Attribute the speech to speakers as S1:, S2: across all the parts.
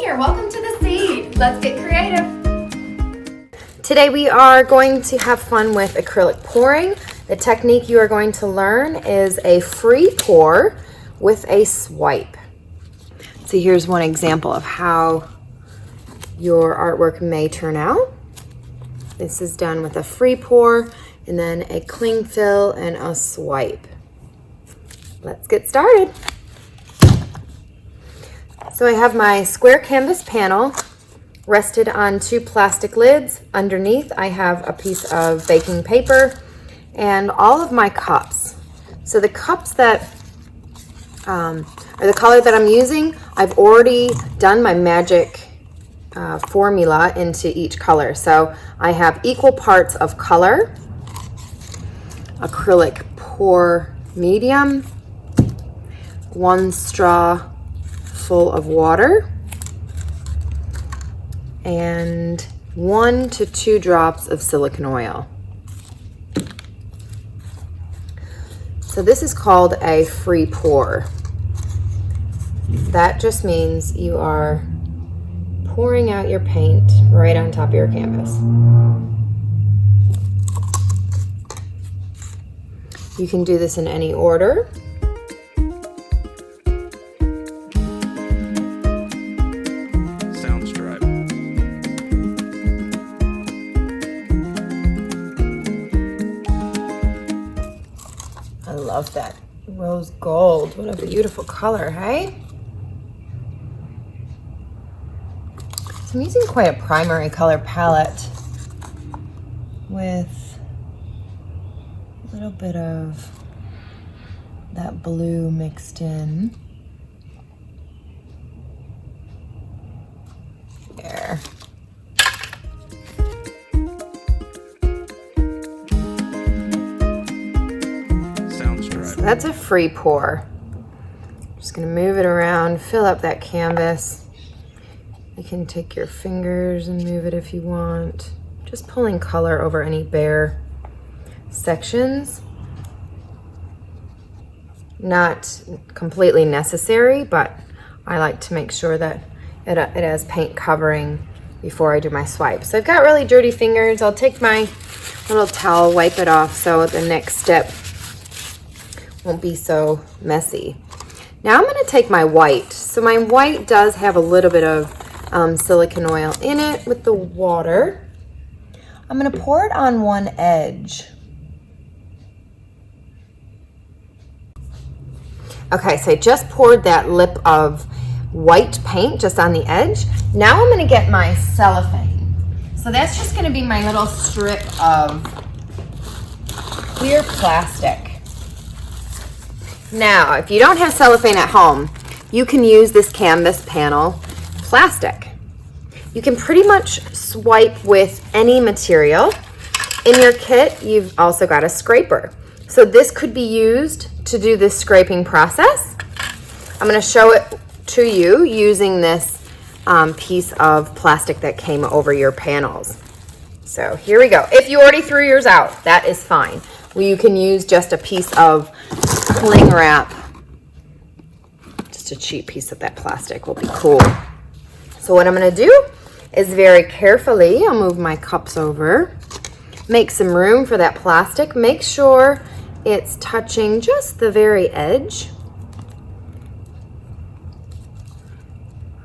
S1: there, welcome to the seed. Let's get creative.
S2: Today we are going to have fun with acrylic pouring. The technique you are going to learn is a free pour with a swipe. So here's one example of how your artwork may turn out. This is done with a free pour and then a cling fill and a swipe. Let's get started. So I have my square canvas panel rested on 2 plastic lids. Underneath I have a piece of baking paper and all of my cups. So the cups that are the color that I'm using, I've already done my magic formula into each color. So I have equal parts of color, acrylic pour medium, 1 straw full of water, and 1 to 2 drops of silicone oil. So this is called a free pour. That just means you are pouring out your paint right on top of your canvas. You can do this in any order.
S3: Sounds drive.
S2: I love that rose gold. What a beautiful color, hey? So I'm using quite a primary color palette with a little bit of that blue mixed in. There.
S3: Sounds drive.
S2: So that's a free pour. Just gonna move it around, fill up that canvas. You can take your fingers and move it if you want. Just pulling color over any bare sections. Not completely necessary, but I like to make sure that it has paint covering before I do my swipe. So I've got really dirty fingers. I'll take my little towel, wipe it off so the next step won't be so messy. Now I'm going to take my white. So my white does have a little bit of silicone oil in it with the water. I'm going to pour it on one edge. Okay, so I just poured that lip of white paint just on the edge. Now I'm going to get my cellophane. So that's just going to be my little strip of clear plastic. Now, if you don't have cellophane at home, you can use this canvas panel plastic. You can pretty much swipe with any material. In your kit, you've also got a scraper. So this could be used to do this scraping process. I'm going to show it to you using this piece of plastic that came over your panels. So here we go. If you already threw yours out, that is fine. Well, you can use just a piece of cling wrap. Just a cheap piece of that plastic will be cool. So what I'm going to do is very carefully, I'll move my cups over, make some room for that plastic. Make sure it's touching just the very edge.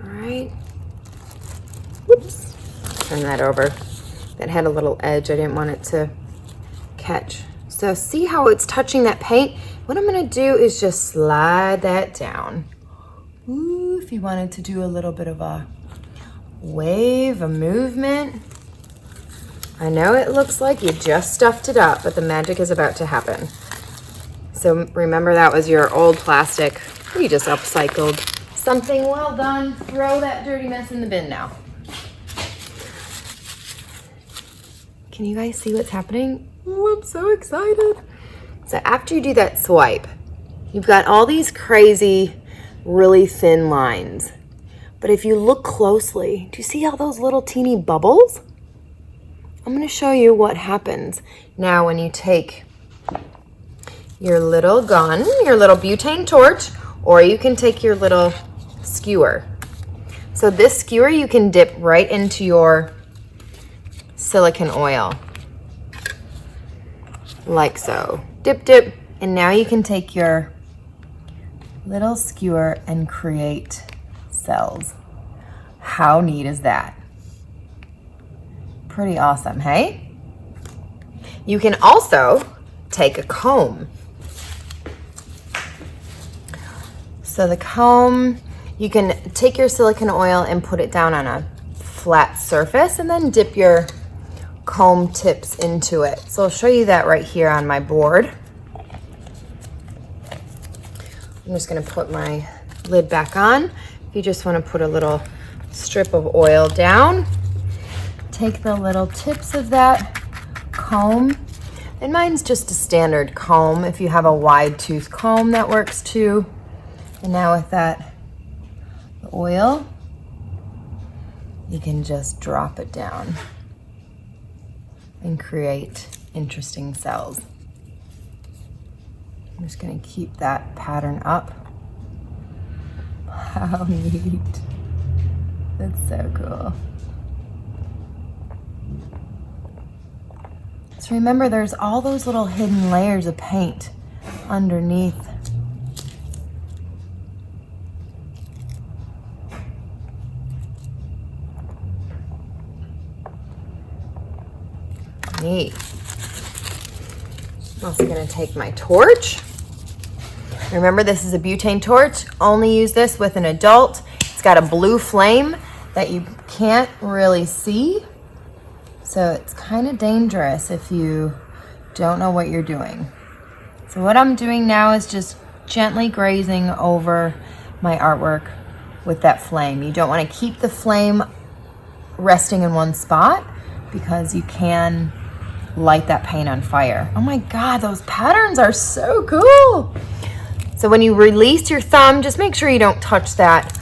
S2: All right. Whoops. Turn that over. That had a little edge. I didn't want it to catch. So see how it's touching that paint? What I'm going to do is just slide that down. Ooh, if you wanted to do a little bit of a wave, a movement. I know it looks like you just stuffed it up, but the magic is about to happen. So remember, that was your old plastic. You just upcycled something. Well done. Throw that dirty mess in the bin now. Can you guys see what's happening? Oh, I'm so excited. So after you do that swipe, you've got all these crazy, really thin lines. But if you look closely, do you see all those little teeny bubbles? I'm going to show you what happens now when you take your little gun, your little butane torch, or you can take your little skewer. So this skewer you can dip right into your silicone oil, like so. Dip, dip, and now you can take your little skewer and create cells. How neat is that? Pretty awesome, hey? You can also take a comb. So the comb, you can take your silicone oil and put it down on a flat surface and then dip your comb tips into it. So I'll show you that right here on my board. I'm just gonna put my lid back on. If you just wanna put a little strip of oil down, take the little tips of that comb, and mine's just a standard comb. If you have a wide tooth comb, that works too. And now with that oil, you can just drop it down and create interesting cells. I'm just gonna keep that pattern up. How neat. That's so cool. So remember, there's all those little hidden layers of paint underneath. Neat. I'm also gonna take my torch. Remember, this is a butane torch. Only use this with an adult. It's got a blue flame that you can't really see. So it's kind of dangerous if you don't know what you're doing. So what I'm doing now is just gently grazing over my artwork with that flame. You don't want to keep the flame resting in one spot because you can light that paint on fire. Oh my God, those patterns are so cool. So when you release your thumb, just make sure you don't touch that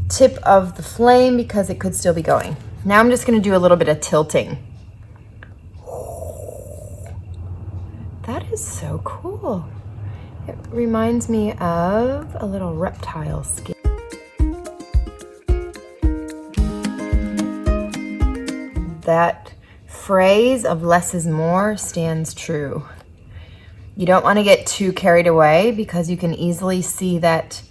S2: tip of the flame because it could still be going. Now I'm just gonna do a little bit of tilting. That is so cool. It reminds me of a little reptile skin. That phrase of less is more stands true. You don't want to get too carried away because you can easily see that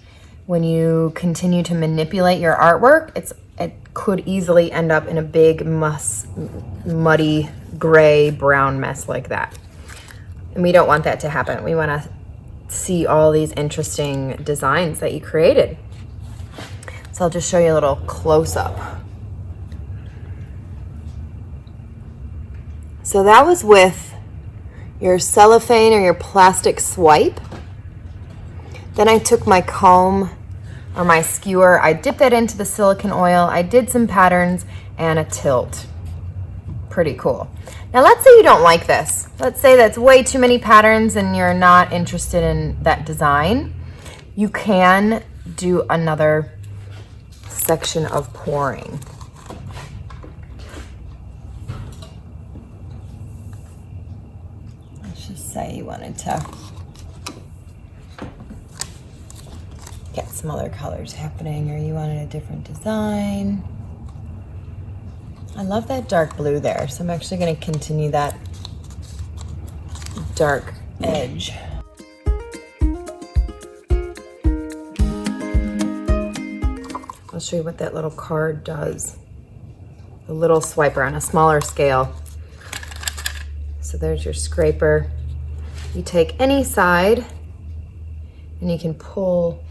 S2: when you continue to manipulate your artwork, it could easily end up in a big muddy gray brown mess like that. And we don't want that to happen. We want to see all these interesting designs that you created. So I'll just show you a little close-up. So that was with your cellophane or your plastic swipe. Then I took my comb or my skewer, I dipped that into the silicone oil, I did some patterns and a tilt. Pretty cool. Now let's say you don't like this. Let's say that's way too many patterns and you're not interested in that design. You can do another section of pouring. Say you wanted to get some other colors happening or you wanted a different design. I love that dark blue there, so I'm actually going to continue that dark edge. I'll show you what that little card does. A little swiper on a smaller scale. So there's your scraper. You take any side and you can pull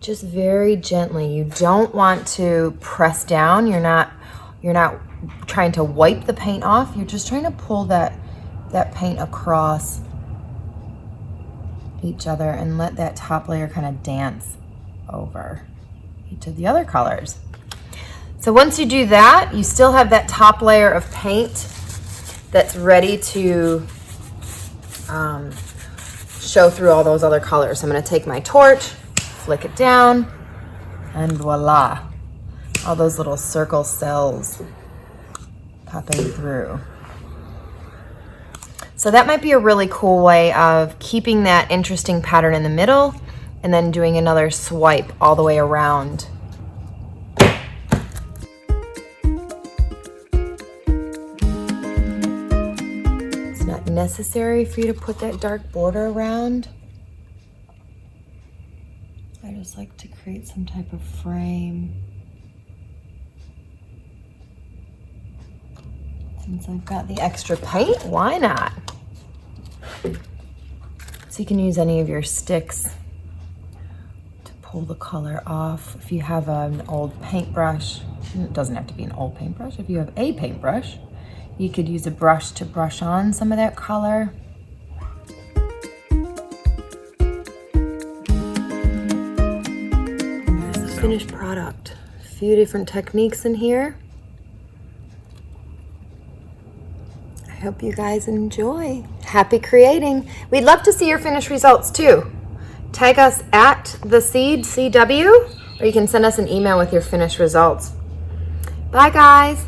S2: just very gently. You don't want to press down. You're not trying to wipe the paint off. You're just trying to pull that paint across each other and let that top layer kind of dance over each of the other colors. So once you do that, you still have that top layer of paint that's ready to show through all those other colors. So I'm going to take my torch, flick it down, and voila, all those little circle cells popping through. So that might be a really cool way of keeping that interesting pattern in the middle and then doing another swipe all the way around necessary for you to put that dark border around. I just like to create some type of frame. Since I've got the extra paint, why not? So you can use any of your sticks to pull the color off. If you have an old paintbrush, it doesn't have to be an old paintbrush. If you have a paintbrush, you could use a brush to brush on some of that color. Here's the finished product. A few different techniques in here. I hope you guys enjoy. Happy creating. We'd love to see your finished results too. Tag us at The Seed CW, or you can send us an email with your finished results. Bye guys.